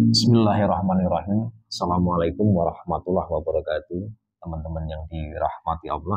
Bismillahirrahmanirrahim. Assalamualaikum warahmatullahi wabarakatuh. Teman-teman yang dirahmati Allah,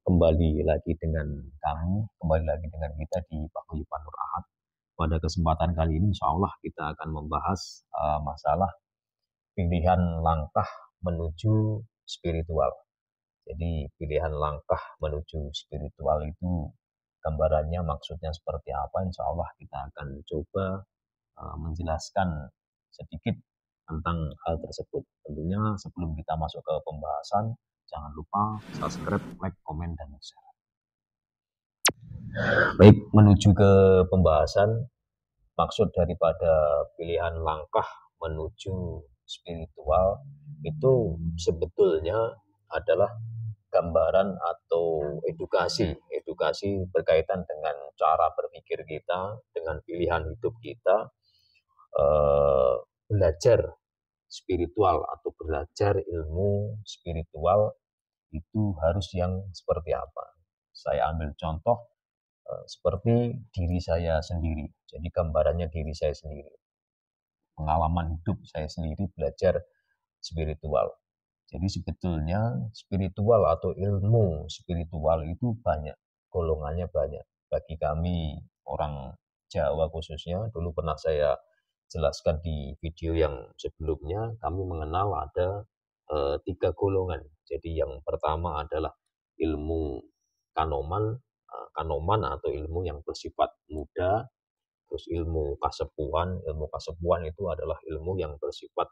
kembali lagi dengan kami, kembali lagi dengan kita di Paguyuban Nur Ahad. Pada kesempatan kali ini, insya Allah kita akan membahas masalah pilihan langkah menuju spiritual. Jadi pilihan langkah menuju spiritual itu gambarannya maksudnya seperti apa? Insya Allah kita akan coba menjelaskan sedikit tentang hal tersebut. Tentunya sebelum kita masuk ke pembahasan, jangan lupa subscribe, like, komen, dan share. Baik, menuju ke pembahasan, maksud daripada pilihan langkah menuju spiritual itu sebetulnya adalah gambaran atau edukasi berkaitan dengan cara berpikir kita, dengan pilihan hidup kita, belajar spiritual atau belajar ilmu spiritual itu harus yang seperti apa. Saya ambil contoh seperti diri saya sendiri. Jadi gambarannya diri saya sendiri. Pengalaman hidup saya sendiri belajar spiritual. Jadi sebetulnya spiritual atau ilmu spiritual itu banyak, golongannya banyak. Bagi kami orang Jawa khususnya, dulu pernah saya jelaskan di video yang sebelumnya, kami mengenal ada 3 golongan. Jadi yang pertama adalah ilmu kanoman, kanoman atau ilmu yang bersifat muda, terus ilmu kasepuan itu adalah ilmu yang bersifat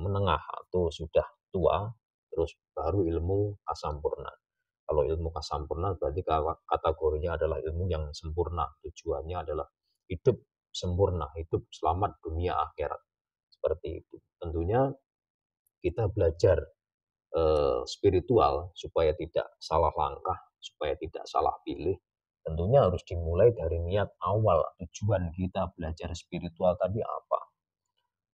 menengah atau sudah tua, terus baru ilmu kasampurna. Kalau ilmu kasampurna berarti kategorinya adalah ilmu yang sempurna, tujuannya adalah hidup sempurna, hidup selamat dunia akhirat. Seperti itu. Tentunya kita belajar spiritual supaya tidak salah langkah, supaya tidak salah pilih. Tentunya harus dimulai dari niat awal, tujuan kita belajar spiritual tadi apa?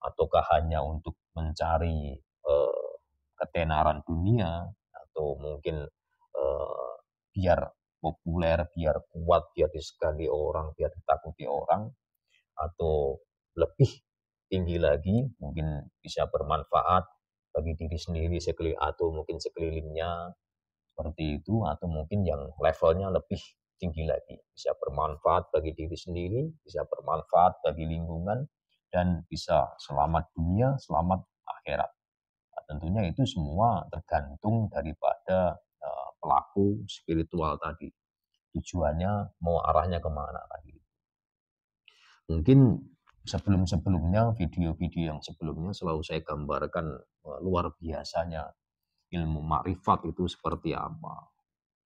Ataukah hanya untuk mencari ketenaran dunia, atau mungkin biar populer, biar kuat, biar disegani orang, biar ditakuti orang, atau lebih tinggi lagi, mungkin bisa bermanfaat bagi diri sendiri atau mungkin sekelilingnya, seperti itu, atau mungkin yang levelnya lebih tinggi lagi, bisa bermanfaat bagi diri sendiri, bisa bermanfaat bagi lingkungan, dan bisa selamat dunia, selamat akhirat. Nah, tentunya itu semua tergantung daripada pelaku spiritual tadi. Tujuannya mau arahnya kemana tadi. Mungkin sebelum-sebelumnya, video-video yang sebelumnya selalu saya gambarkan luar biasanya ilmu makrifat itu seperti apa.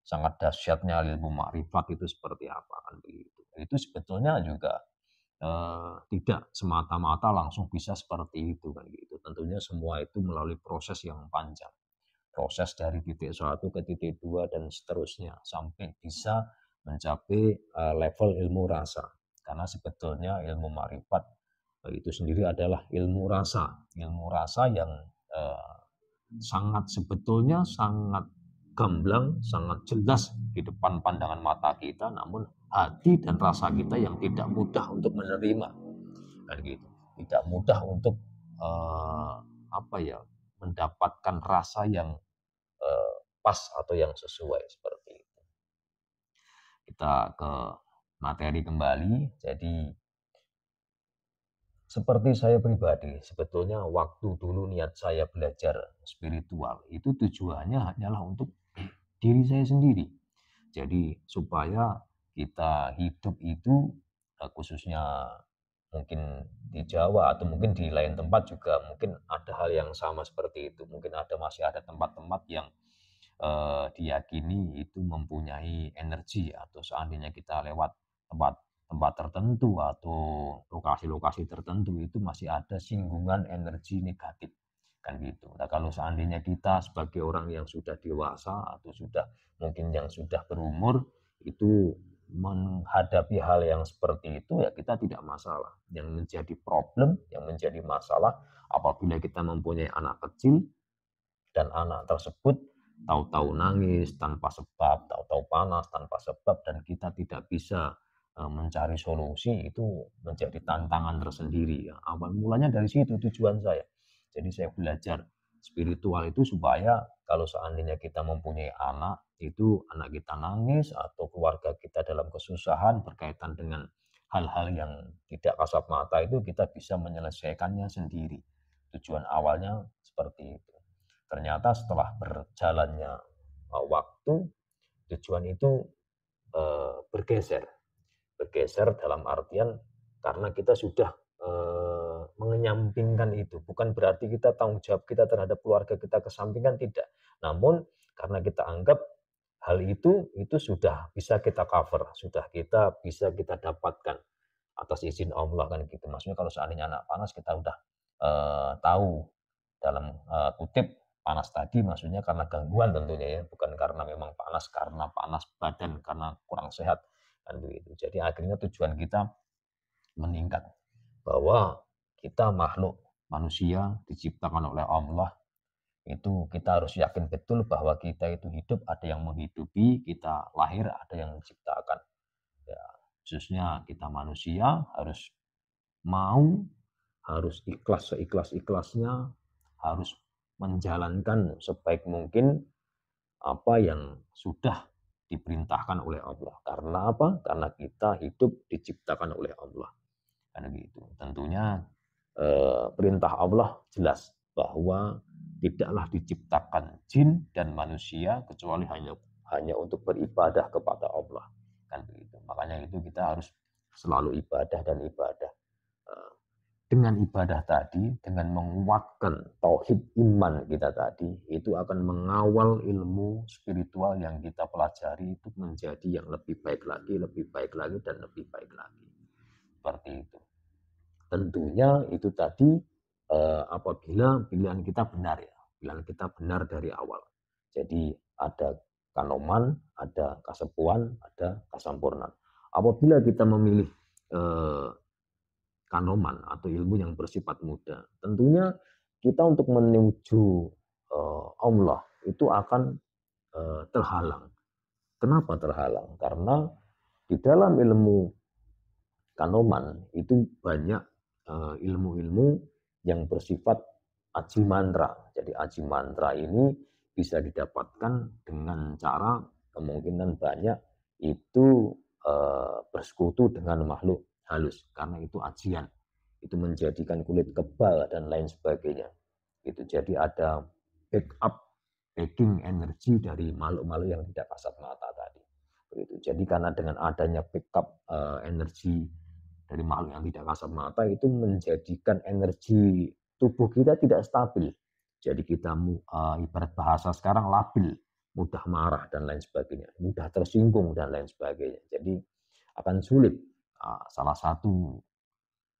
Sangat dahsyatnya ilmu makrifat itu seperti apa kan begitu. Itu sebetulnya juga tidak semata-mata langsung bisa seperti itu kan gitu. Tentunya semua itu melalui proses yang panjang. Proses dari titik 1 ke titik 2 dan seterusnya sampai bisa mencapai level ilmu rasa. Karena sebetulnya ilmu makrifat itu sendiri adalah ilmu rasa yang sebetulnya sangat gamblang, sangat jelas di depan pandangan mata kita, namun hati dan rasa kita yang tidak mudah untuk menerima, kan gitu. Tidak mudah untuk mendapatkan rasa yang pas atau yang sesuai seperti itu. Kita ke materi kembali. Jadi seperti saya pribadi, sebetulnya waktu dulu niat saya belajar spiritual itu tujuannya hanyalah untuk diri saya sendiri. Jadi supaya kita hidup itu khususnya mungkin di Jawa atau mungkin di lain tempat juga mungkin ada hal yang sama seperti itu. Mungkin masih ada tempat-tempat yang diyakini itu mempunyai energi, atau seandainya kita lewat tempat tertentu atau lokasi-lokasi tertentu itu masih ada singgungan energi negatif kan gitu. Nah, kalau seandainya kita sebagai orang yang sudah dewasa atau mungkin yang sudah berumur itu menghadapi hal yang seperti itu, ya kita tidak masalah. Yang menjadi problem, yang menjadi masalah apabila kita mempunyai anak kecil dan anak tersebut tahu-tahu nangis tanpa sebab, tahu-tahu panas tanpa sebab, dan kita tidak bisa mencari solusi itu menjadi tantangan tersendiri ya. Awal mulanya dari situ tujuan saya. Jadi saya belajar spiritual itu supaya kalau seandainya kita mempunyai anak, itu anak kita nangis atau keluarga kita dalam kesusahan berkaitan dengan hal-hal yang tidak kasat mata itu kita bisa menyelesaikannya sendiri. Tujuan awalnya seperti itu. Ternyata setelah berjalannya waktu, tujuan itu bergeser. Bergeser dalam artian karena kita sudah mengenyampingkan itu. Bukan berarti kita tanggung jawab kita terhadap keluarga kita kesampingkan, tidak. Namun karena kita anggap hal itu sudah bisa kita cover, sudah bisa kita dapatkan atas izin Allah kan gitu. Maksudnya kalau seandainya anak panas kita udah tahu dalam kutip panas tadi maksudnya karena gangguan tentunya ya, bukan karena memang panas karena panas badan karena kurang sehat kan begitu. Jadi akhirnya tujuan kita meningkat bahwa kita makhluk manusia diciptakan oleh Allah, itu kita harus yakin betul bahwa kita itu hidup, ada yang menghidupi, kita lahir, ada yang menciptakan. Ya, khususnya kita manusia harus mau, harus ikhlas seikhlas-ikhlasnya, harus menjalankan sebaik mungkin apa yang sudah diperintahkan oleh Allah. Karena apa? Karena kita hidup diciptakan oleh Allah. Karena gitu. Tentunya perintah Allah jelas bahwa tidaklah diciptakan jin dan manusia kecuali hanya untuk beribadah kepada Allah. Kan begitu. Makanya itu kita harus selalu ibadah dan ibadah. Dengan ibadah tadi, dengan menguatkan tauhid iman kita tadi, itu akan mengawal ilmu spiritual yang kita pelajari itu menjadi yang lebih baik lagi, dan lebih baik lagi. Seperti itu. Tentunya itu tadi apabila pilihan kita benar ya, pilihan kita benar dari awal. Jadi ada kanoman, ada kasepuan, ada kasampurnan. Apabila kita memilih kanoman atau ilmu yang bersifat muda, tentunya kita untuk menuju Allah itu akan terhalang. Kenapa terhalang? Karena di dalam ilmu kanoman itu banyak ilmu-ilmu yang bersifat aji mantra. Jadi aji mantra ini bisa didapatkan dengan cara kemungkinan banyak itu bersekutu dengan makhluk halus karena itu ajian. Itu menjadikan kulit kebal dan lain sebagainya. Itu jadi ada backing energi dari makhluk-makhluk yang tidak kasat mata tadi. Begitu. Jadi karena dengan adanya backup energi dari makhluk yang tidak kasat mata itu menjadikan energi tubuh kita tidak stabil. Jadi kita ibarat bahasa sekarang labil, mudah marah dan lain sebagainya, mudah tersinggung dan lain sebagainya. Jadi akan sulit. Salah satu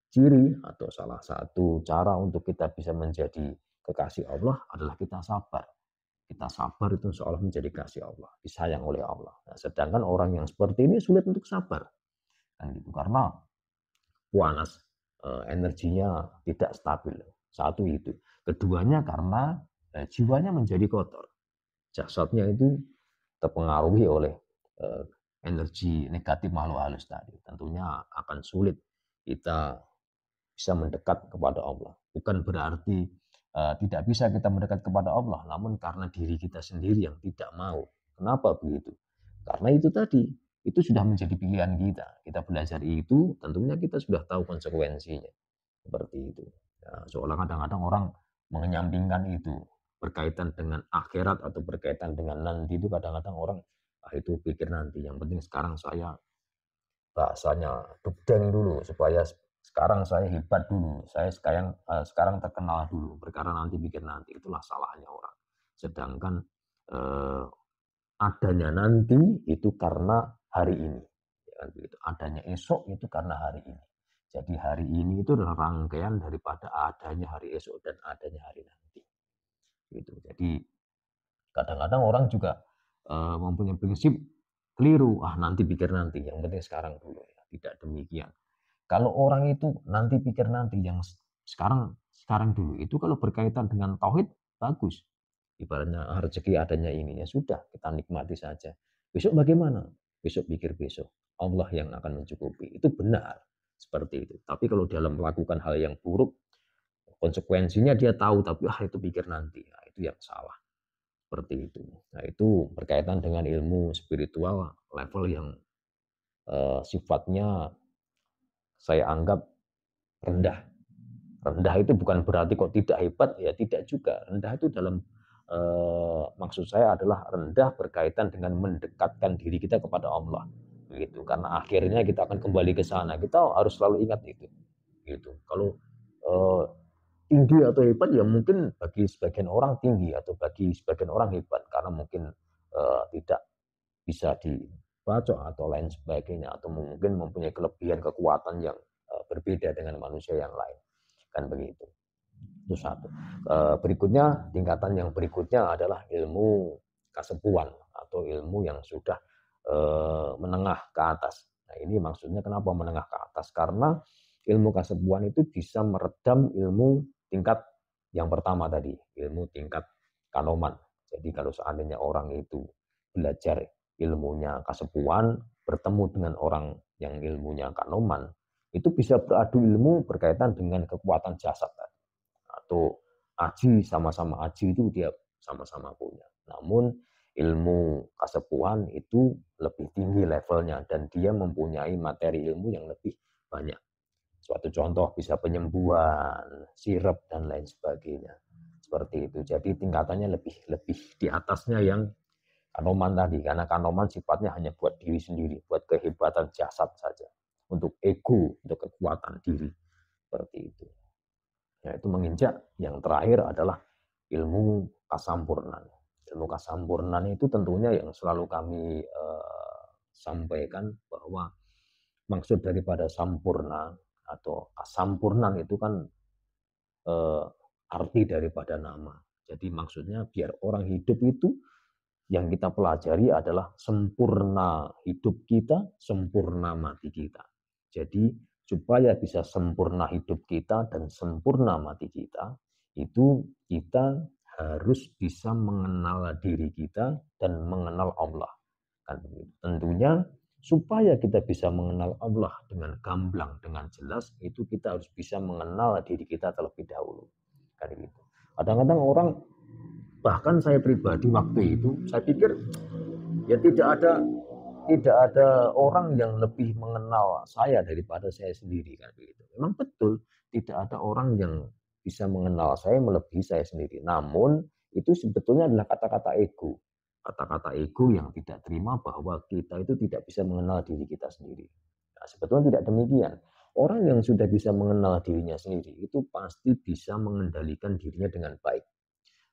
ciri atau salah satu cara untuk kita bisa menjadi kekasih Allah adalah kita sabar. Kita sabar itu seolah menjadi kasih Allah, disayang oleh Allah. Nah, sedangkan orang yang seperti ini sulit untuk sabar. Kan gitu. Karena panas, energinya tidak stabil. Satu itu. Keduanya karena jiwanya menjadi kotor. Jasadnya itu terpengaruhi oleh energi negatif makhluk halus tadi. Tentunya akan sulit kita bisa mendekat kepada Allah. Bukan berarti tidak bisa kita mendekat kepada Allah, namun karena diri kita sendiri yang tidak mau. Kenapa begitu? Karena itu tadi, itu sudah menjadi pilihan kita. Kita belajar itu, tentunya kita sudah tahu konsekuensinya. Seperti itu. Ya, seolah kadang-kadang orang mengenyampingkan itu berkaitan dengan akhirat atau berkaitan dengan nanti itu kadang-kadang orang itu pikir nanti. Yang penting sekarang saya bahasanya dubdeng dulu supaya sekarang saya hebat dulu, saya sekarang terkenal dulu, perkara nanti pikir nanti, itulah salahnya orang. Sedangkan adanya nanti itu karena hari ini, ya kan begitu. Adanya esok itu karena hari ini. Jadi hari ini itu adalah rangkaian daripada adanya hari esok dan adanya hari nanti. Gitu. Jadi kadang-kadang orang juga mempunyai prinsip keliru, nanti pikir nanti, yang penting sekarang dulu. Ya. Tidak demikian. Kalau orang itu nanti pikir nanti, yang sekarang dulu, itu kalau berkaitan dengan tauhid bagus. Ibaratnya rezeki adanya ini, ya sudah kita nikmati saja. Besok bagaimana? Besok pikir besok. Allah yang akan mencukupi. Itu benar seperti itu. Tapi kalau dalam melakukan hal yang buruk, konsekuensinya dia tahu, tapi itu pikir nanti. Nah, itu yang salah. Seperti itu. Nah, itu berkaitan dengan ilmu spiritual level yang sifatnya saya anggap rendah. Rendah itu bukan berarti kok tidak hebat, ya tidak juga. Rendah itu dalam maksud saya adalah rendah berkaitan dengan mendekatkan diri kita kepada Allah. Gitu. Karena akhirnya kita akan kembali ke sana. Kita harus selalu ingat itu. Gitu. Kalau eh, tinggi atau hebat ya mungkin bagi sebagian orang tinggi atau bagi sebagian orang hebat karena mungkin tidak bisa dibacok atau lain sebagainya atau mungkin mempunyai kelebihan kekuatan yang berbeda dengan manusia yang lain, kan begitu. Itu satu. Berikutnya, tingkatan yang berikutnya adalah ilmu kasepuan atau ilmu yang sudah menengah ke atas. Nah, ini maksudnya kenapa menengah ke atas? Karena ilmu kasepuan itu bisa meredam ilmu tingkat yang pertama tadi, ilmu tingkat kanoman. Jadi kalau seandainya orang itu belajar ilmunya kasepuan, bertemu dengan orang yang ilmunya kanoman, itu bisa beradu ilmu berkaitan dengan kekuatan jasad tadi. Atau aji, sama-sama aji itu dia sama-sama punya. Namun ilmu kasepuan itu lebih tinggi levelnya dan dia mempunyai materi ilmu yang lebih banyak. Suatu contoh bisa penyembuhan, sirep dan lain sebagainya. Seperti itu. Jadi tingkatannya lebih di atasnya yang kanoman tadi, karena kanoman sifatnya hanya buat diri sendiri, buat kehebatan jasad saja, untuk ego, untuk kekuatan diri. Seperti itu. Nah, itu menginjak yang terakhir adalah ilmu kasampurnan. Ilmu kasampurnan itu tentunya yang selalu kami sampaikan bahwa maksud daripada sampurna atau kasampurnan itu kan arti daripada nama. Jadi maksudnya biar orang hidup itu yang kita pelajari adalah sempurna hidup kita, sempurna mati kita. Jadi supaya bisa sempurna hidup kita dan sempurna mati kita, itu kita harus bisa mengenal diri kita dan mengenal Allah. Kan tentunya supaya kita bisa mengenal Allah dengan gamblang, dengan jelas, itu kita harus bisa mengenal diri kita terlebih dahulu. Kan gitu. Kadang-kadang orang, bahkan saya pribadi waktu itu, saya pikir ya tidak ada orang yang lebih mengenal saya daripada saya sendiri, kan begitu. Memang betul tidak ada orang yang bisa mengenal saya melebihi saya sendiri. Namun itu sebetulnya adalah kata-kata ego. Kata-kata ego yang tidak terima bahwa kita itu tidak bisa mengenal diri kita sendiri. Nah, sebetulnya tidak demikian. Orang yang sudah bisa mengenal dirinya sendiri itu pasti bisa mengendalikan dirinya dengan baik.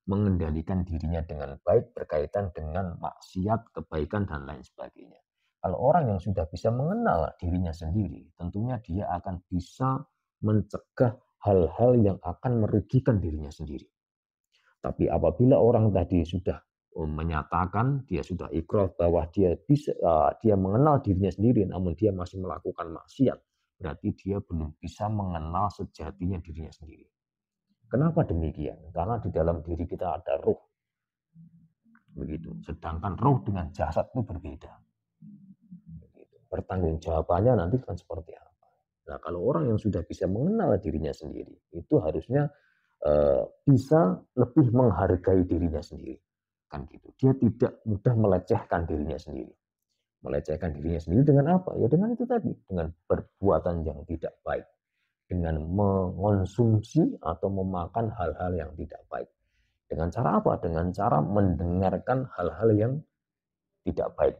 Mengendalikan dirinya dengan baik berkaitan dengan maksiat, kebaikan, dan lain sebagainya. Kalau orang yang sudah bisa mengenal dirinya sendiri, tentunya dia akan bisa mencegah hal-hal yang akan merugikan dirinya sendiri. Tapi apabila orang tadi sudah menyatakan, dia sudah ikrar bahwa dia mengenal dirinya sendiri, namun dia masih melakukan maksiat, berarti dia belum bisa mengenal sejatinya dirinya sendiri. Kenapa demikian? Karena di dalam diri kita ada roh. Begitu. Sedangkan roh dengan jasad itu berbeda. Begitu. Pertanggung jawabannya nanti kan seperti apa. Nah, kalau orang yang sudah bisa mengenal dirinya sendiri, itu harusnya bisa lebih menghargai dirinya sendiri. Kan gitu. Dia tidak mudah melecehkan dirinya sendiri. Melecehkan dirinya sendiri dengan apa? Ya dengan itu tadi, dengan perbuatan yang tidak baik, dengan mengonsumsi atau memakan hal-hal yang tidak baik. Dengan cara apa? Dengan cara mendengarkan hal-hal yang tidak baik.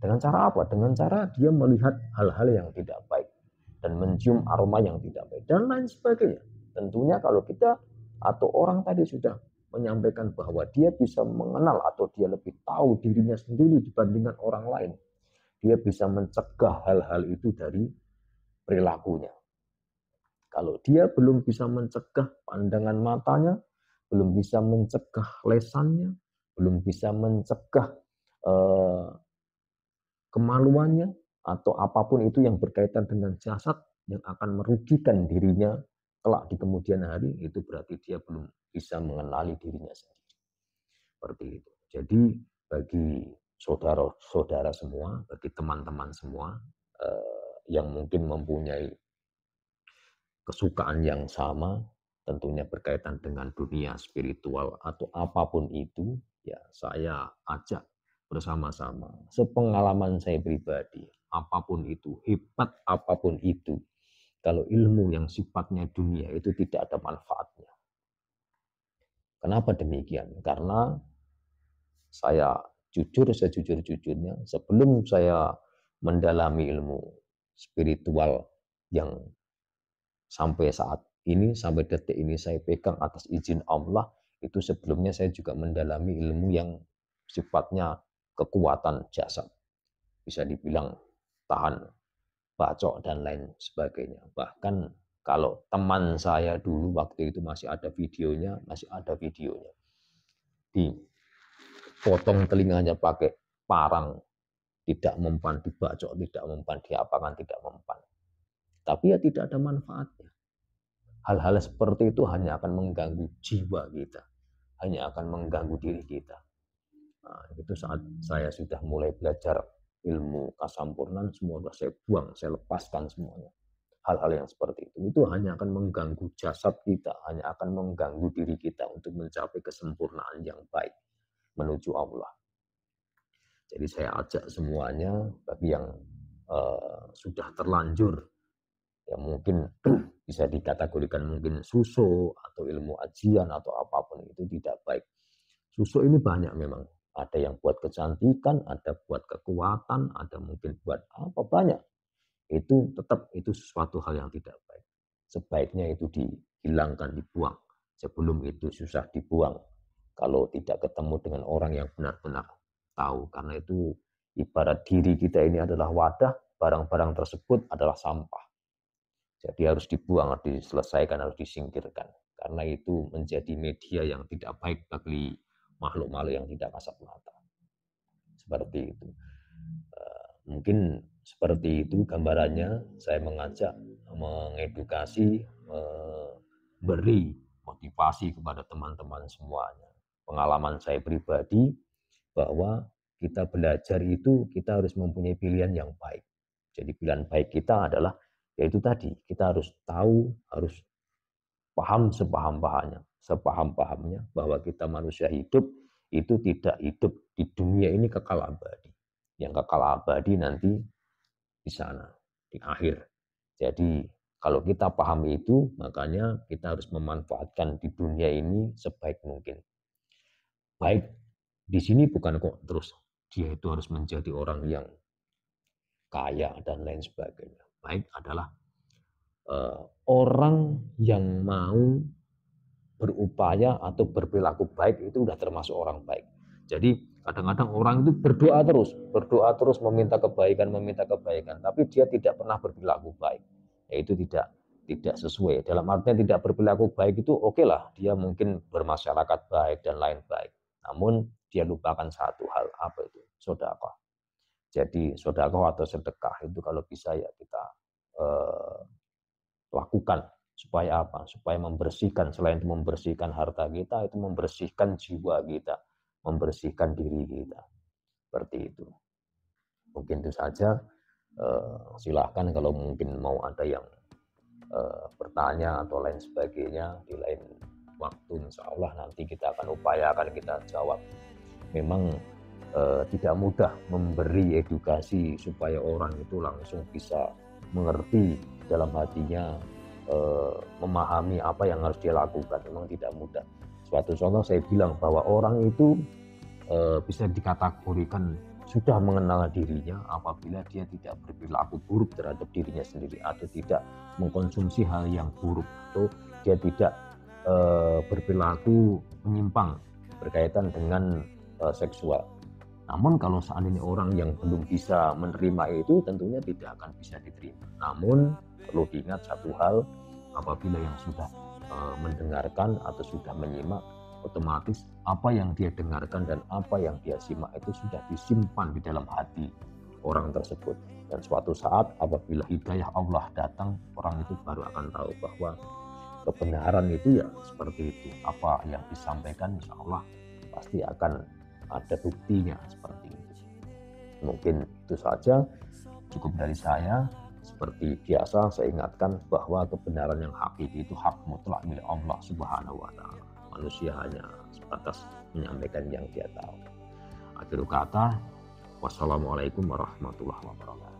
Dengan cara apa? Dengan cara dia melihat hal-hal yang tidak baik dan mencium aroma yang tidak baik dan lain sebagainya. Tentunya kalau kita atau orang tadi sudah menyampaikan bahwa dia bisa mengenal atau dia lebih tahu dirinya sendiri dibandingkan orang lain, dia bisa mencegah hal-hal itu dari perilakunya. Kalau dia belum bisa mencegah pandangan matanya, belum bisa mencegah lesannya, belum bisa mencegah kemaluannya, atau apapun itu yang berkaitan dengan jasad yang akan merugikan dirinya kelak di kemudian hari, itu berarti dia belum bisa mengenali dirinya sendiri. Seperti itu. Jadi bagi saudara-saudara semua, bagi teman-teman semua, yang mungkin mempunyai kesukaan yang sama, tentunya berkaitan dengan dunia spiritual atau apapun itu, ya saya ajak bersama-sama. Sepengalaman saya pribadi, apapun itu, hebat apapun itu, kalau ilmu yang sifatnya dunia itu tidak ada manfaatnya. Kenapa demikian? Karena saya jujur sejujur-jujurnya, sebelum saya mendalami ilmu spiritual yang sampai saat ini, sampai detik ini saya pegang atas izin Allah, itu sebelumnya saya juga mendalami ilmu yang sifatnya kekuatan jasad. Bisa dibilang tahan bacok dan lain sebagainya. Bahkan kalau teman saya dulu waktu itu masih ada videonya, dipotong telinganya pakai parang, tidak mempan, dibacok, tidak mempan, diapakan, tidak mempan. Tapi ya tidak ada manfaatnya. Hal-hal seperti itu hanya akan mengganggu jiwa kita, hanya akan mengganggu diri kita. Nah, itu saat saya sudah mulai belajar ilmu kasampurnan, semua sudah saya buang, saya lepaskan semuanya. Hal-hal yang seperti itu hanya akan mengganggu jasad kita, hanya akan mengganggu diri kita untuk mencapai kesempurnaan yang baik menuju Allah. Jadi saya ajak semuanya bagi yang sudah terlanjur, yang mungkin bisa dikategorikan mungkin suso atau ilmu ajian atau apapun itu tidak baik. Suso ini banyak memang. Ada yang buat kecantikan, ada buat kekuatan, ada mungkin buat apa banyak. Itu tetap itu sesuatu hal yang tidak baik. Sebaiknya itu dihilangkan, dibuang. Sebelum itu susah dibuang. Kalau tidak ketemu dengan orang yang benar-benar tahu. Karena itu ibarat diri kita ini adalah wadah, barang-barang tersebut adalah sampah. Jadi harus dibuang, harus diselesaikan, harus disingkirkan. Karena itu menjadi media yang tidak baik bagi makhluk-makhluk yang tidak kasat mata. Seperti itu. Mungkin seperti itu gambarannya. Saya mengajak, mengedukasi, memberi motivasi kepada teman-teman semuanya. Pengalaman saya pribadi bahwa kita belajar itu kita harus mempunyai pilihan yang baik. Jadi pilihan baik kita adalah yaitu tadi, kita harus tahu, harus paham sepaham-pahamnya bahwa kita manusia hidup itu tidak hidup di dunia ini kekal abadi. Yang kekal abadi nanti di sana, di akhir. Jadi kalau kita pahami itu, makanya kita harus memanfaatkan di dunia ini sebaik mungkin. Baik, di sini bukan kok terus dia itu harus menjadi orang yang kaya dan lain sebagainya. Baik adalah orang yang mau berupaya atau berperilaku baik itu sudah termasuk orang baik. Jadi kadang-kadang orang itu berdoa terus meminta kebaikan, tapi dia tidak pernah berperilaku baik. Yaitu tidak sesuai. Dalam artian tidak berperilaku baik itu oke lah, dia mungkin bermasyarakat baik dan lain baik. Namun dia lupakan satu hal, apa itu? Sedekah. Jadi sedekah atau sedekah itu kalau bisa ya kita lakukan. Supaya apa? Supaya membersihkan, selain itu membersihkan harta kita, itu membersihkan jiwa kita, membersihkan diri kita. Seperti itu. Mungkin itu saja. Silahkan kalau mungkin mau ada yang bertanya atau lain sebagainya di lain waktu, insya Allah nanti kita akan upayakan kita jawab. Memang tidak mudah memberi edukasi supaya orang itu langsung bisa mengerti dalam hatinya, memahami apa yang harus dia lakukan. Memang tidak mudah. Suatu contoh saya bilang bahwa orang itu bisa dikategorikan sudah mengenal dirinya apabila dia tidak berperilaku buruk terhadap dirinya sendiri atau tidak mengkonsumsi hal yang buruk atau dia tidak berperilaku menyimpang berkaitan dengan seksual. Namun kalau seandainya orang yang belum bisa menerima itu tentunya tidak akan bisa diterima. Namun perlu diingat satu hal, apabila yang sudah mendengarkan atau sudah menyimak, otomatis apa yang dia dengarkan dan apa yang dia simak itu sudah disimpan di dalam hati orang tersebut. Dan suatu saat apabila hidayah Allah datang, orang itu baru akan tahu bahwa kebenaran itu ya seperti itu. Apa yang disampaikan insya Allah pasti akan ada buktinya seperti itu. Mungkin itu saja. Cukup dari saya. Seperti biasa saya ingatkan bahwa kebenaran yang hakiki itu hak mutlak milik Allah Subhanahu wa taala. Manusia hanya sebatas menyampaikan yang dia tahu. Akhir kata, wassalamualaikum warahmatullahi wabarakatuh.